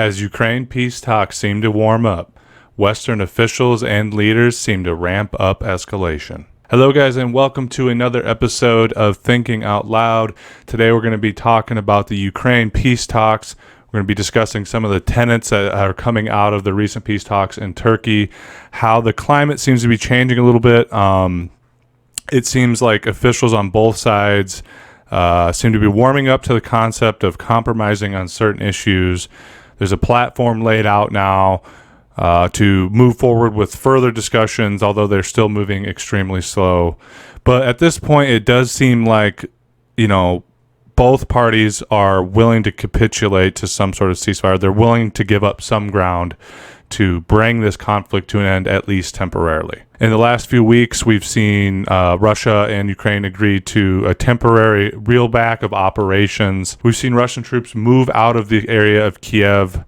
As Ukraine peace talks seem to warm up, Western officials and leaders seem to ramp up escalation. Hello guys, and welcome to another episode of Thinking Out Loud. Today we're going to be talking about the Ukraine peace talks. We're going to be discussing some of the tenets that are coming out of the recent peace talks in Turkey, how the climate seems to be changing a little bit. It seems like officials on both sides seem to be warming up to the concept of compromising on certain issues. There's a platform laid out now to move forward with further discussions, although they're still moving extremely slow. But at this point, it does seem like, both parties are willing to capitulate to some sort of ceasefire. They're willing to give up some ground to bring this conflict to an end, at least temporarily. In the last few weeks, we've seen Russia and Ukraine agree to a temporary reel back of operations. We've seen Russian troops move out of the area of Kiev,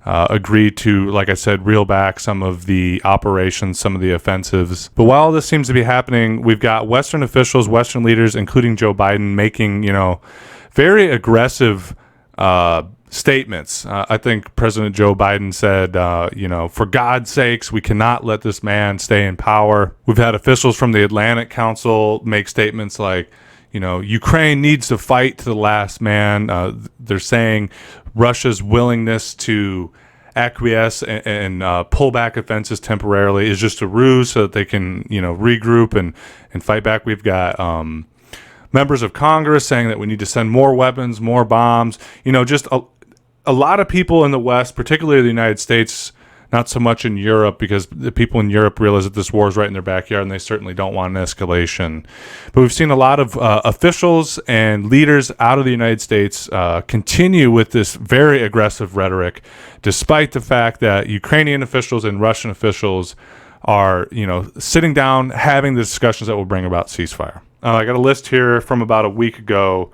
agree to, like I said, reel back some of the operations, some of the offensives. But while this seems to be happening, we've got Western officials, Western leaders, including Joe Biden, making, very aggressive statements. I think President Joe Biden said, for God's sakes, we cannot let this man stay in power. We've had officials from the Atlantic Council make statements like, Ukraine needs to fight to the last man. They're saying Russia's willingness to acquiesce and pull back offenses temporarily is just a ruse so that they can, regroup and fight back. We've got members of Congress saying that we need to send more weapons, more bombs, just a lot of people in the West, particularly the United States, not so much in Europe, because the people in Europe realize that this war is right in their backyard and they certainly don't want an escalation. But we've seen a lot of officials and leaders out of the United States continue with this very aggressive rhetoric, despite the fact that Ukrainian officials and Russian officials are, sitting down, having the discussions that will bring about ceasefire. I got a list here from about a week ago.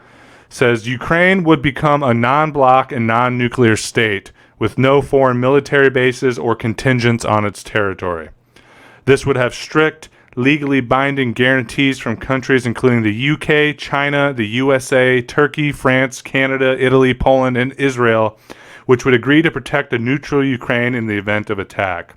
Says Ukraine would become a non-bloc and non-nuclear state with no foreign military bases or contingents on its territory. This would have strict, legally binding guarantees from countries including the UK, China, the USA, Turkey, France, Canada, Italy, Poland, and Israel, which would agree to protect a neutral Ukraine in the event of attack.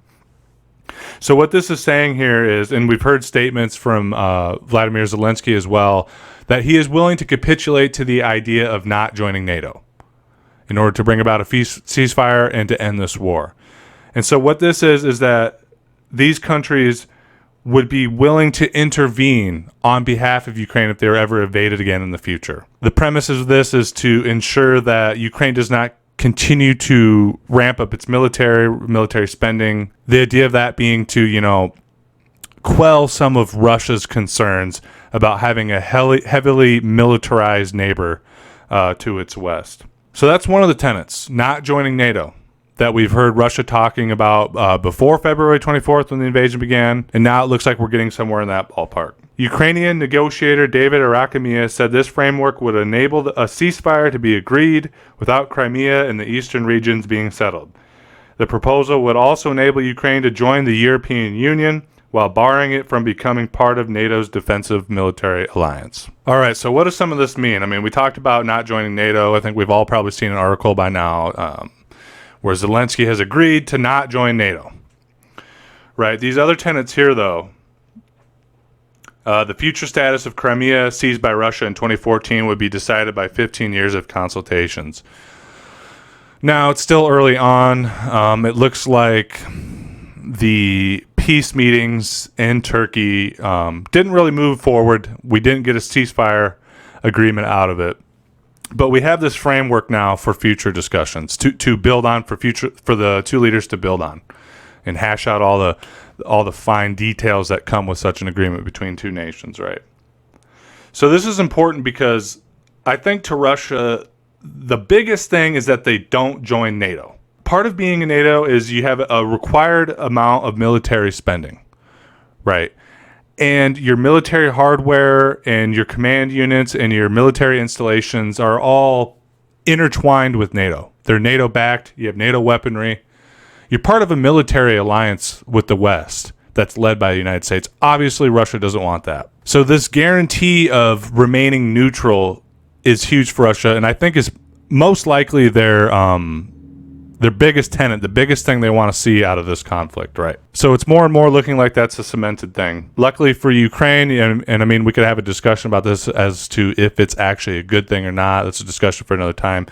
So what this is saying here is, and we've heard statements from Vladimir Zelensky as well, that he is willing to capitulate to the idea of not joining NATO in order to bring about a ceasefire and to end this war. And so what this is that these countries would be willing to intervene on behalf of Ukraine if they're ever invaded again in the future. The premise of this is to ensure that Ukraine does not continue to ramp up its military spending. The idea of that being to, quell some of Russia's concerns about having a heavily militarized neighbor to its west. So that's one of the tenets, not joining NATO, that we've heard Russia talking about before February 24th when the invasion began, and now it looks like we're getting somewhere in that ballpark. Ukrainian negotiator David Arakhamia said this framework would enable a ceasefire to be agreed without Crimea and the eastern regions being settled. The proposal would also enable Ukraine to join the European Union while barring it from becoming part of NATO's defensive military alliance. All right, so what does some of this mean? I mean, we talked about not joining NATO. I think we've all probably seen an article by now where Zelensky has agreed to not join NATO. Right, these other tenets here, though, the future status of Crimea seized by Russia in 2014 would be decided by 15 years of consultations. Now, it's still early on. It looks like the peace meetings in Turkey didn't really move forward. We didn't get a ceasefire agreement out of it. But we have this framework now for future discussions to build on, for the two leaders to build on and hash out all the fine details that come with such an agreement between two nations, right? So this is important because I think to Russia, the biggest thing is that they don't join NATO. Part of being in NATO is you have a required amount of military spending, right? And your military hardware and your command units and your military installations are all intertwined with NATO. They're NATO-backed. You have NATO weaponry. You're part of a military alliance with the West that's led by the United States. Obviously, Russia doesn't want that. So this guarantee of remaining neutral is huge for Russia, and I think is most likely their Their biggest tenet, the biggest thing they want to see out of this conflict, right? So it's more and more looking like that's a cemented thing. Luckily for Ukraine, and I mean, we could have a discussion about this as to if it's actually a good thing or not. That's a discussion for another time.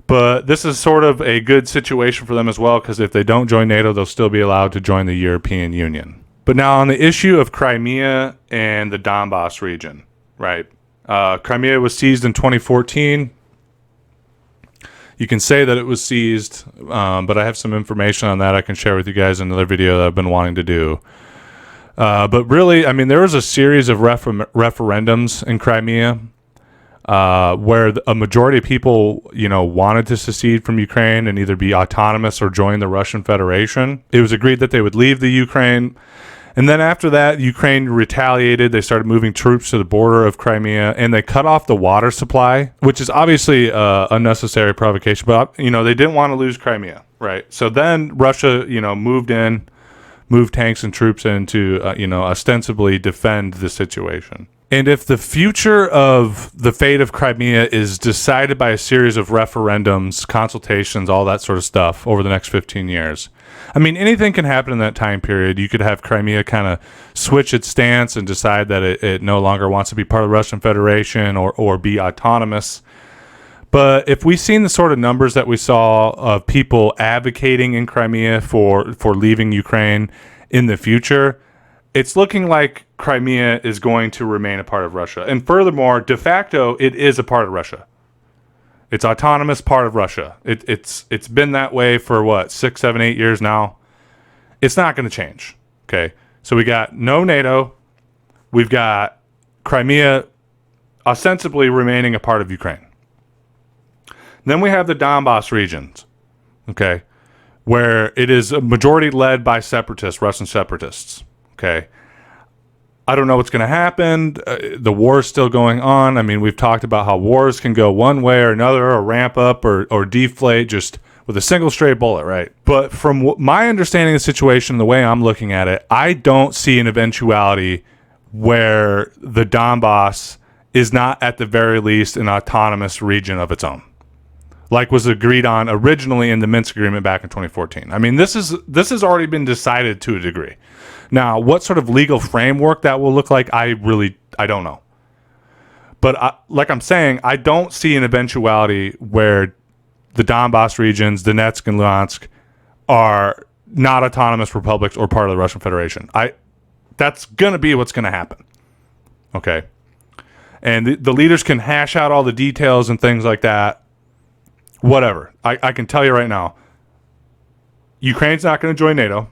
But this is sort of a good situation for them as well, because if they don't join NATO, they'll still be allowed to join the European Union. But now on the issue of Crimea and the Donbas region, right? Crimea was seized in 2014. You can say that it was seized, but I have some information on that I can share with you guys in another video that I've been wanting to do. But really, I mean, there was a series of referendums in Crimea where a majority of people, wanted to secede from Ukraine and either be autonomous or join the Russian Federation. It was agreed that they would leave the Ukraine. And then after that, Ukraine retaliated. They started moving troops to the border of Crimea, and they cut off the water supply, which is obviously unnecessary provocation. But, they didn't want to lose Crimea, right? So then Russia, moved tanks and troops in to, ostensibly defend the situation. And if the future of the fate of Crimea is decided by a series of referendums, consultations, all that sort of stuff over the next 15 years, I mean, anything can happen in that time period. You could have Crimea kind of switch its stance and decide that it no longer wants to be part of the Russian Federation or be autonomous. But if we've seen the sort of numbers that we saw of people advocating in Crimea for leaving Ukraine in the future, it's looking like Crimea is going to remain a part of Russia. And furthermore, de facto, it is a part of Russia. It's autonomous part of Russia. It's been that way for 6, 7, 8 years now. It's not going to change. Okay. So we got no NATO. We've got Crimea ostensibly remaining a part of Ukraine. Then we have the Donbas regions. Okay. Where it is a majority led by separatists, Russian separatists. Okay. I don't know what's going to happen. The war is still going on. I mean, we've talked about how wars can go one way or another, or ramp up or deflate just with a single straight bullet, right? But from my understanding of the situation, the way I'm looking at it, I don't see an eventuality where the Donbas is not at the very least an autonomous region of its own, like was agreed on originally in the Minsk agreement back in 2014. I mean, this has already been decided to a degree. Now, what sort of legal framework that will look like, I don't know. But like I'm saying, I don't see an eventuality where the Donbas regions, Donetsk and Luhansk, are not autonomous republics or part of the Russian Federation. That's going to be what's going to happen. Okay? And the leaders can hash out all the details and things like that. Whatever. I can tell you right now, Ukraine's not going to join NATO.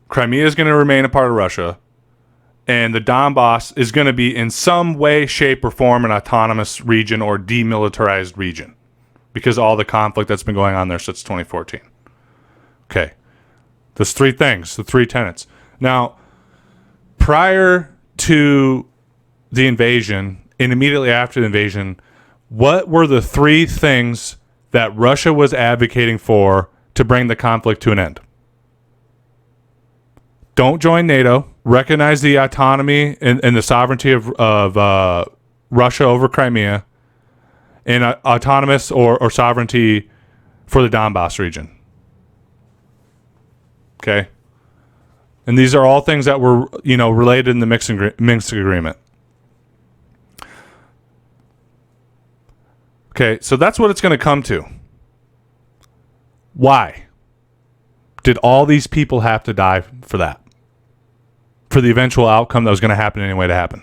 Crimea is going to remain a part of Russia, and the Donbas is going to be in some way, shape, or form an autonomous region or demilitarized region because of all the conflict that's been going on there since 2014. Okay. There's three things, the three tenets. Now, prior to the invasion and immediately after the invasion, what were the three things that Russia was advocating for to bring the conflict to an end? Don't join NATO. Recognize the autonomy and the sovereignty of Russia over Crimea, and autonomous or sovereignty for the Donbas region. Okay, and these are all things that were related in the Minsk agreement. Okay, so that's what it's going to come to. Why did all these people have to die for that? For the eventual outcome that was going to happen anyway to happen.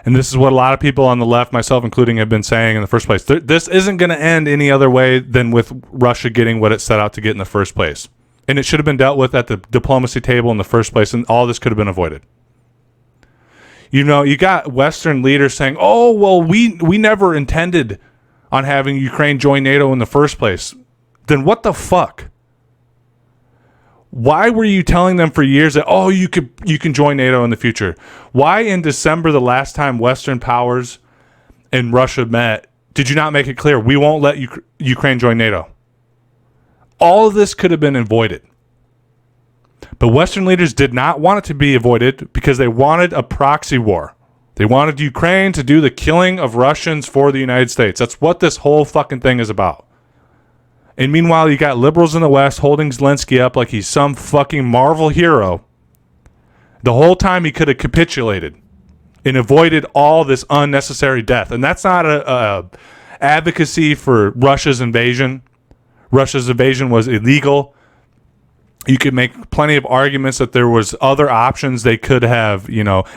And this is what a lot of people on the left, myself including, have been saying in the first place. This isn't going to end any other way than with Russia getting what it set out to get in the first place. And it should have been dealt with at the diplomacy table in the first place, and all this could have been avoided. You got Western leaders saying, oh, well, we never intended on having Ukraine join NATO in the first place. Then what the fuck? Why were you telling them for years that, oh, you can join NATO in the future? Why in December, the last time Western powers and Russia met, did you not make it clear we won't let Ukraine join NATO? All of this could have been avoided. But Western leaders did not want it to be avoided because they wanted a proxy war. They wanted Ukraine to do the killing of Russians for the United States. That's what this whole fucking thing is about. And meanwhile, you got liberals in the West holding Zelensky up like he's some fucking Marvel hero. The whole time he could have capitulated and avoided all this unnecessary death. And that's not a advocacy for Russia's invasion. Russia's invasion was illegal. You could make plenty of arguments that there was other options they could have,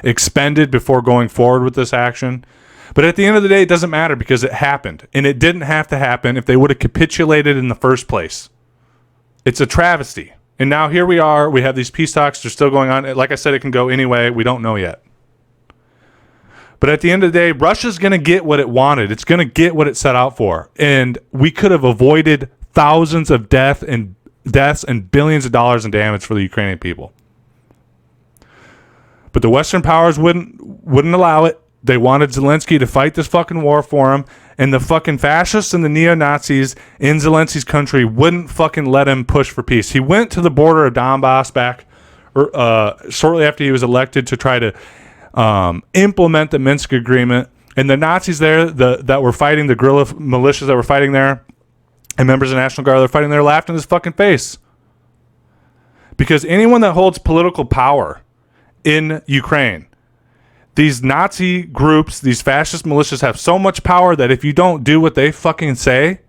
expended before going forward with this action. But at the end of the day, it doesn't matter because it happened. And it didn't have to happen if they would have capitulated in the first place. It's a travesty. And now here we are. We have these peace talks. They're still going on. Like I said, it can go anyway. We don't know yet. But at the end of the day, Russia's going to get what it wanted. It's going to get what it set out for. And we could have avoided thousands of deaths and billions of dollars in damage for the Ukrainian people. But the Western powers wouldn't allow it. They wanted Zelensky to fight this fucking war for him, and the fucking fascists and the neo-Nazis in Zelensky's country wouldn't fucking let him push for peace. He went to the border of Donbas back shortly after he was elected to try to implement the Minsk agreement, and the Nazis there that were fighting, the guerrilla militias that were fighting there, and members of the National Guard that were fighting there, laughed in his fucking face. Because anyone that holds political power in Ukraine, these Nazi groups, these fascist militias have so much power that if you don't do what they fucking say,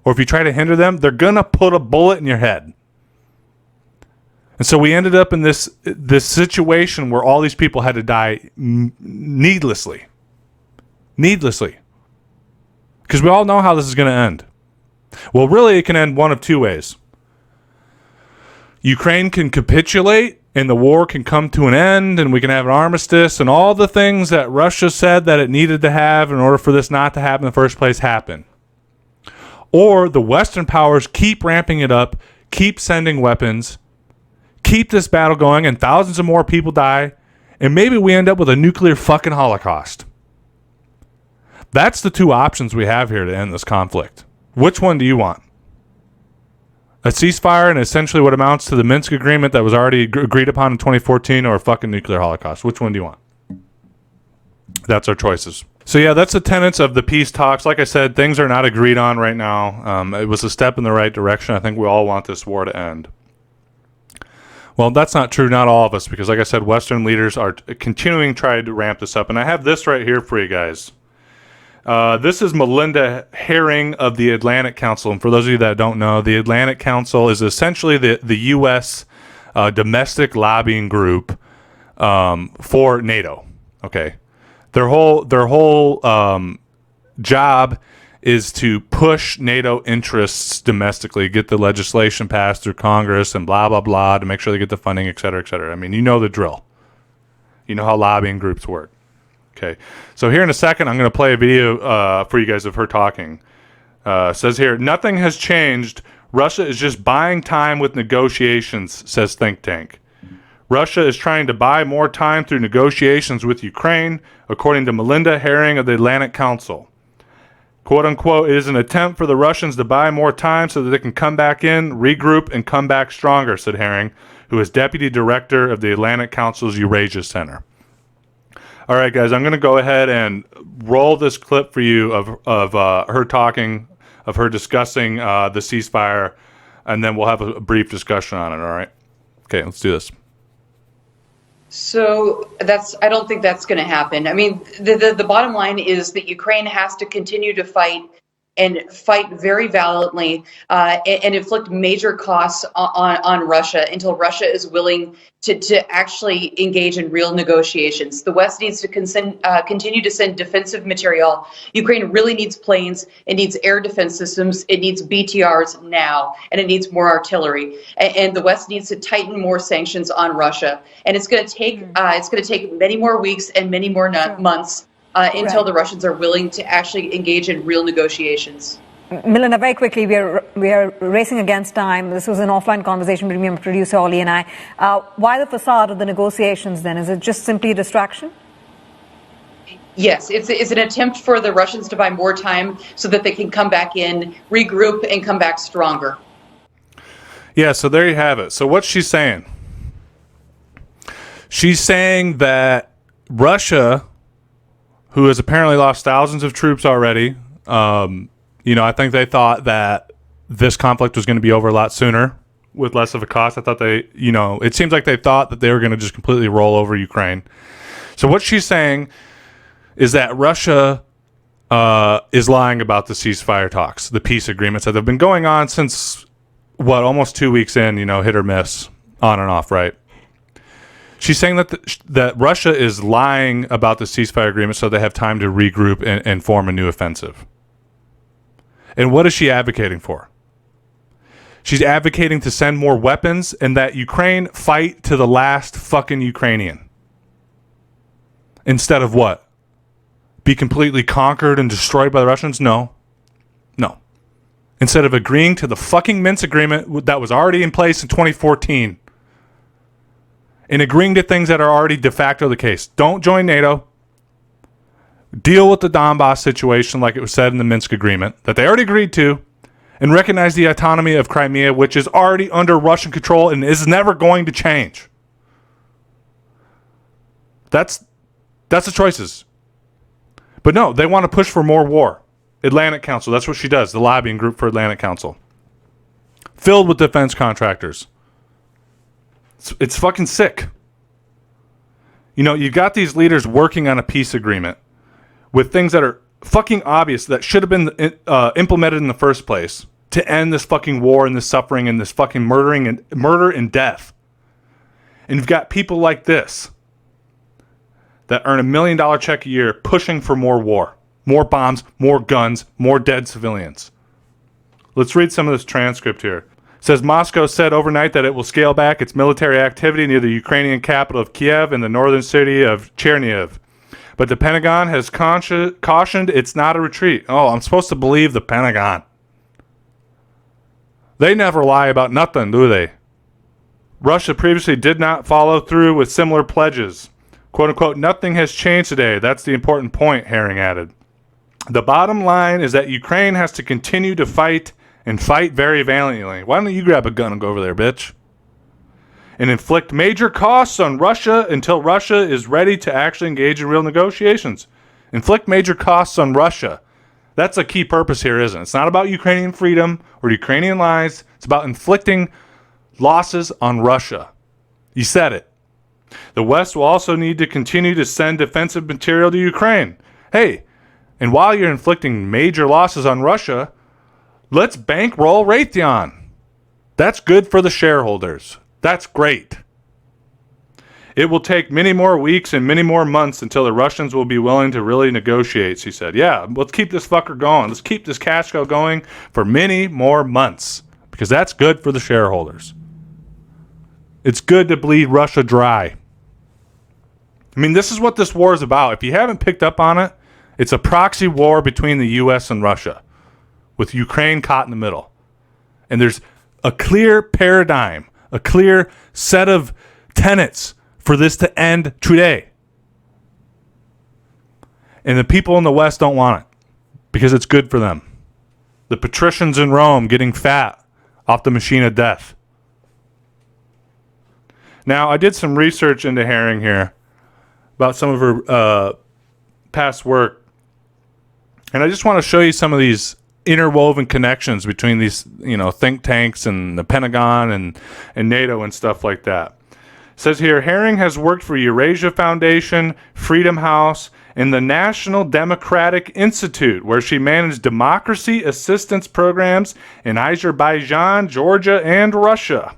or if you try to hinder them, they're going to put a bullet in your head. And so we ended up in this situation where all these people had to die needlessly. Needlessly. Because we all know how this is going to end. Well, really, it can end one of two ways. Ukraine can capitulate, and the war can come to an end, and we can have an armistice, and all the things that Russia said that it needed to have in order for this not to happen in the first place happen. Or the Western powers keep ramping it up, keep sending weapons, keep this battle going, and thousands of more people die, and maybe we end up with a nuclear fucking holocaust. That's the two options we have here to end this conflict. Which one do you want? A ceasefire and essentially what amounts to the Minsk agreement that was already agreed upon in 2014, or a fucking nuclear holocaust? Which one do you want? That's our choices. So yeah, that's the tenets of the peace talks. Like I said, things are not agreed on right now. It was a step in the right direction. I think we all want this war to end. Well, that's not true. Not all of us, because like I said, Western leaders are continuing trying to ramp this up. And I have this right here for you guys. This is Melinda Herring of the Atlantic Council. And for those of you that don't know, the Atlantic Council is essentially the U.S. Domestic lobbying group for NATO. Okay. Their whole job is to push NATO interests domestically, get the legislation passed through Congress and blah, blah, blah, to make sure they get the funding, et cetera, et cetera. I mean, you know the drill. You know how lobbying groups work. Okay, so here in a second, I'm going to play a video for you guys of her talking. Says here, nothing has changed. Russia is just buying time with negotiations, says think tank. Russia is trying to buy more time through negotiations with Ukraine, according to Melinda Herring of the Atlantic Council. Quote unquote, it is an attempt for the Russians to buy more time so that they can come back in, regroup, and come back stronger, said Herring, who is deputy director of the Atlantic Council's Eurasia Center. All right, guys, I'm going to go ahead and roll this clip for you of her talking, of her discussing the ceasefire, and then we'll have a brief discussion on it, all right? Okay, let's do this. So I don't think that's going to happen. I mean, the bottom line is that Ukraine has to continue to fight and fight very valiantly and inflict major costs on Russia until Russia is willing to actually engage in real negotiations. The West needs to continue to send defensive material. Ukraine really needs planes. It needs air defense systems. It needs BTRs now, and it needs more artillery. And the West needs to tighten more sanctions on Russia. And it's going to take many more weeks and many more months until the Russians are willing to actually engage in real negotiations. Melinda, very quickly, we are racing against time. This was an offline conversation between my producer, Ollie, and I. Why the facade of the negotiations, then? Is it just simply a distraction? Yes, it's an attempt for the Russians to buy more time so that they can come back in, regroup, and come back stronger. Yeah, so there you have it. So what's she saying? She's saying that Russia, who has apparently lost thousands of troops already, I think they thought that this conflict was going to be over a lot sooner with less of a cost. I thought it seems like they thought that they were going to just completely roll over Ukraine. So what she's saying is that Russia is lying about the ceasefire talks, the peace agreements that have been going on since, almost 2 weeks in, hit or miss, on and off, right? She's saying that Russia is lying about the ceasefire agreement so they have time to regroup and form a new offensive. And what is she advocating for? She's advocating to send more weapons and that Ukraine fight to the last fucking Ukrainian. Instead of what? Be completely conquered and destroyed by the Russians? No. Instead of agreeing to the fucking Minsk agreement that was already in place in 2014 and agreeing to things that are already de facto the case. Don't join NATO. Deal with the Donbas situation like it was said in the Minsk agreement that they already agreed to, and recognize the autonomy of Crimea, which is already under Russian control and is never going to change. That's the choices. But no, they want to push for more war. Atlantic Council, that's what she does, the lobbying group for Atlantic Council. Filled with defense contractors. It's fucking sick. You've got these leaders working on a peace agreement with things that are fucking obvious that should have been implemented in the first place to end this fucking war and this suffering and this fucking murder and death. And you've got people like this that earn $1 million check a year pushing for more war, more bombs, more guns, more dead civilians. Let's read some of this transcript here. It says Moscow said overnight that it will scale back its military activity near the Ukrainian capital of Kiev and the northern city of Chernihiv. But the Pentagon has cautioned it's not a retreat. Oh, I'm supposed to believe the Pentagon. They never lie about nothing, do they? Russia previously did not follow through with similar pledges. Quote unquote, nothing has changed today. That's the important point, Herring added. The bottom line is that Ukraine has to continue to fight and fight very valiantly. Why don't you grab a gun and go over there, bitch? And inflict major costs on Russia until Russia is ready to actually engage in real negotiations. Inflict major costs on Russia. That's a key purpose here, isn't it? It's not about Ukrainian freedom or Ukrainian lives. It's about inflicting losses on Russia. You said it. The West will also need to continue to send defensive material to Ukraine. Hey, and while you're inflicting major losses on Russia, let's bankroll Raytheon. That's good for the shareholders. That's great. It will take many more weeks and many more months until the Russians will be willing to really negotiate, she said. Yeah, let's keep this fucker going. Let's keep this cash cow going for many more months because that's good for the shareholders. It's good to bleed Russia dry. I mean, this is what this war is about. If you haven't picked up on it, it's a proxy war between the U.S. and Russia with Ukraine caught in the middle. And there's a clear paradigm, a clear set of tenets for this to end today. And the people in the West don't want it because it's good for them. The patricians in Rome getting fat off the machine of death. Now, I did some research into Herring here about some of her past work. And I just want to show you some of these interwoven connections between these, think tanks and the Pentagon and NATO and stuff like that. It says here, Herring has worked for Eurasia Foundation, Freedom House, and the National Democratic Institute, where she managed democracy assistance programs in Azerbaijan, Georgia, and Russia.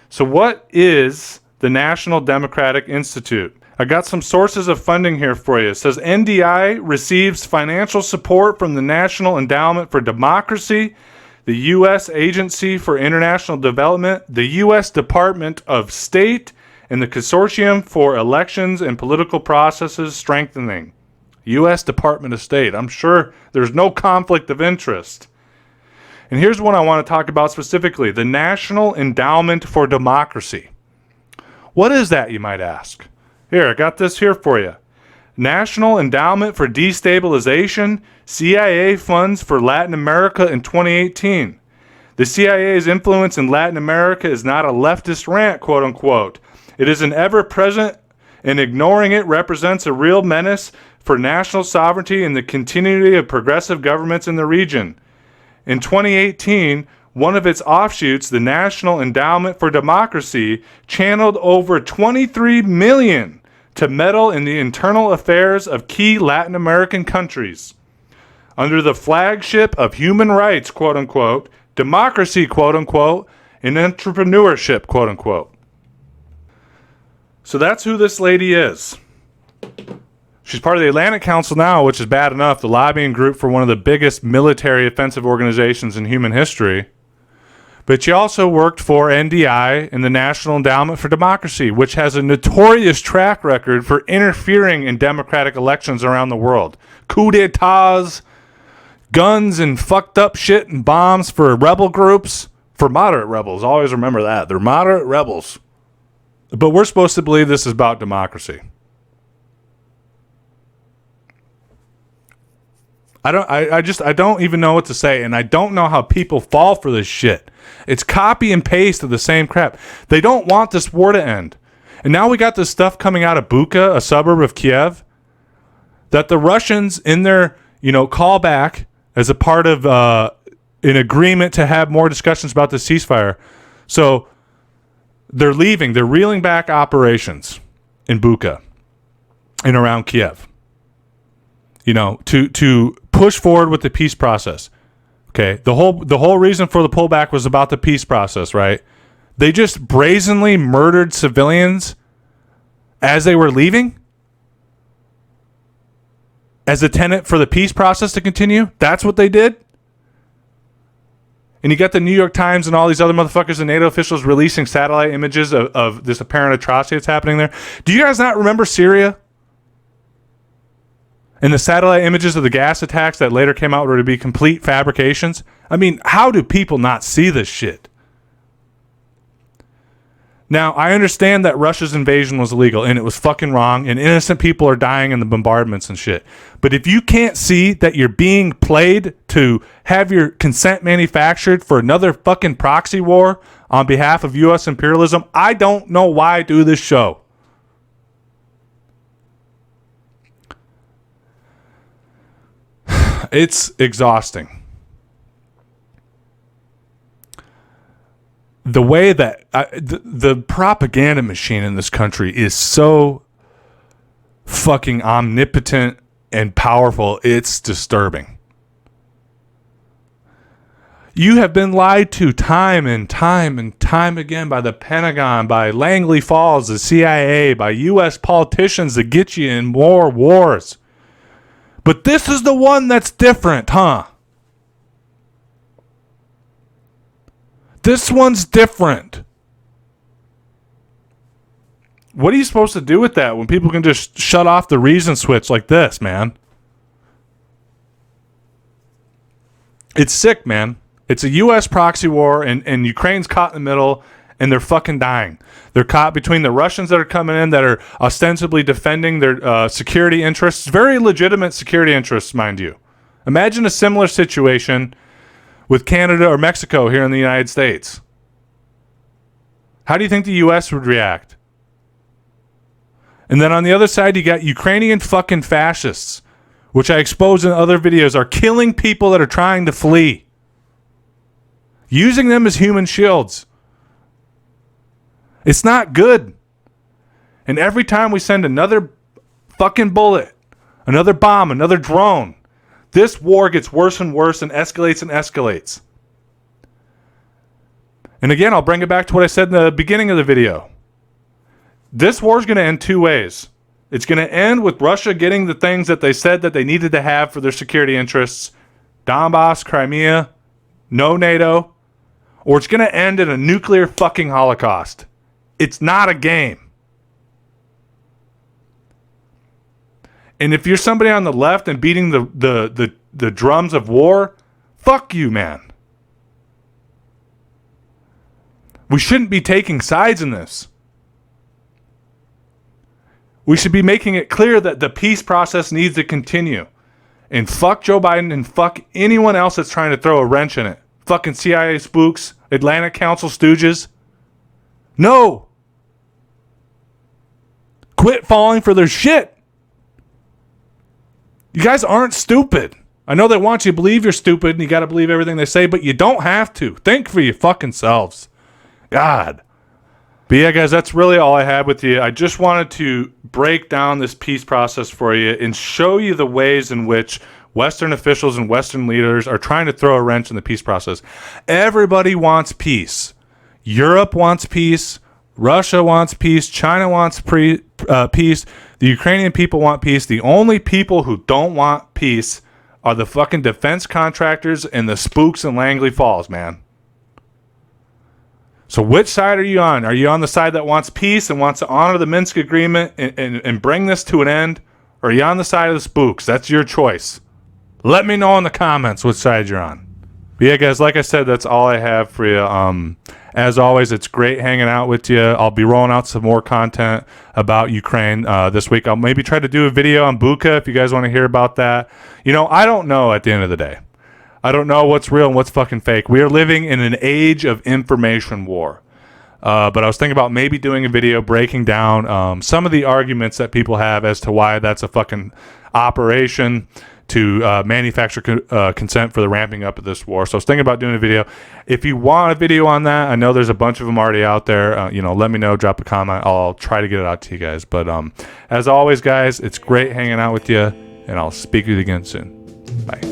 So what is the National Democratic Institute? I got some sources of funding here for you. It says NDI receives financial support from the National Endowment for Democracy, the U.S. Agency for International Development, the U.S. Department of State, and the Consortium for Elections and Political Processes Strengthening. U.S. Department of State. I'm sure there's no conflict of interest. And here's one I want to talk about specifically, the National Endowment for Democracy. What is that, you might ask? Here, I got this here for you. National Endowment for Destabilization, CIA funds for Latin America in 2018. The CIA's influence in Latin America is not a leftist rant, quote unquote. It is an ever-present, and ignoring it represents a real menace for national sovereignty and the continuity of progressive governments in the region. In 2018, one of its offshoots, the National Endowment for Democracy, channeled over $23 million to meddle in the internal affairs of key Latin American countries. Under the flagship of human rights, quote unquote, democracy, quote unquote, and entrepreneurship, quote unquote. So that's who this lady is. She's part of the Atlantic Council now, which is bad enough, the lobbying group for one of the biggest military offensive organizations in human history. But she also worked for NDI and the National Endowment for Democracy, which has a notorious track record for interfering in democratic elections around the world. Coup d'etats, guns and fucked up shit and bombs for rebel groups, for moderate rebels. Always remember that. They're moderate rebels. But we're supposed to believe this is about democracy. I don't even know what to say, and I don't know how people fall for this shit. It's copy and paste of the same crap. They don't want this war to end. And now we got this stuff coming out of Bucha, a suburb of Kiev, that the Russians in their, callback as a part of an agreement to have more discussions about the ceasefire. So they're leaving. They're reeling back operations in Bucha and around Kiev. To push forward with the peace process. Okay, the whole reason for the pullback was about the peace process, right? They just brazenly murdered civilians as they were leaving as a tenet for the peace process to continue. That's what they did. And you got the New York Times and all these other motherfuckers and NATO officials releasing satellite images of this apparent atrocity that's happening there. Do you guys not remember Syria? And the satellite images of the gas attacks that later came out were to be complete fabrications? I mean, how do people not see this shit? Now, I understand that Russia's invasion was illegal and it was fucking wrong and innocent people are dying in the bombardments and shit. But if you can't see that you're being played to have your consent manufactured for another fucking proxy war on behalf of U.S. imperialism, I don't know why I do this show. It's exhausting. The way that the propaganda machine in this country is so fucking omnipotent and powerful, it's disturbing. You have been lied to time and time and time again by the Pentagon, by Langley Falls, the CIA, by U.S. politicians to get you in more wars. But this is the one that's different, huh? This one's different. What are you supposed to do with that when people can just shut off the reason switch like this, man? It's sick, man. It's a U.S. proxy war, and Ukraine's caught in the middle, and they're fucking dying. They're caught between the Russians that are coming in that are ostensibly defending their security interests, very legitimate security interests, mind you. Imagine a similar situation with Canada or Mexico here in the United States. How do you think the U.S. would react? And then on the other side, you got Ukrainian fucking fascists, which I exposed in other videos, are killing people that are trying to flee, using them as human shields. It's not good. And every time we send another fucking bullet, another bomb, another drone, this war gets worse and worse and escalates and escalates. And again, I'll bring it back to what I said in the beginning of the video. This war is going to end two ways. It's going to end with Russia getting the things that they said that they needed to have for their security interests. Donbas, Crimea, no NATO. Or it's going to end in a nuclear fucking holocaust. It's not a game. And if you're somebody on the left and beating the drums of war, fuck you, man. We shouldn't be taking sides in this. We should be making it clear that the peace process needs to continue. And fuck Joe Biden and fuck anyone else that's trying to throw a wrench in it. Fucking CIA spooks, Atlantic Council stooges. No! Quit falling for their shit. You guys aren't stupid. I know they want you to believe you're stupid and you got to believe everything they say, but you don't have to. Think for your fucking selves. God. But yeah, guys, that's really all I had with you. I just wanted to break down this peace process for you and show you the ways in which Western officials and Western leaders are trying to throw a wrench in the peace process. Everybody wants peace. Europe wants peace. Russia wants peace. China wants peace. The Ukrainian people want peace. The only people who don't want peace are the fucking defense contractors and the spooks in Langley Falls, man. So which side are you on? Are you on the side that wants peace and wants to honor the Minsk agreement and bring this to an end? Or are you on the side of the spooks? That's your choice. Let me know in the comments which side you're on. But yeah, guys, like I said, that's all I have for you. As always, it's great hanging out with you. I'll be rolling out some more content about Ukraine this week. I'll maybe try to do a video on Bucha if you guys want to hear about that. You know, I don't know at the end of the day. I don't know what's real and what's fucking fake. We are living in an age of information war. But I was thinking about maybe doing a video breaking down some of the arguments that people have as to why that's a fucking operation to manufacture consent for the ramping up of this war. So I was thinking about doing a video. If you want a video on that, I know there's a bunch of them already out there. You know, let me know, drop a comment. I'll try to get it out to you guys. But as always, guys, it's great hanging out with you, and I'll speak with you again soon. Bye.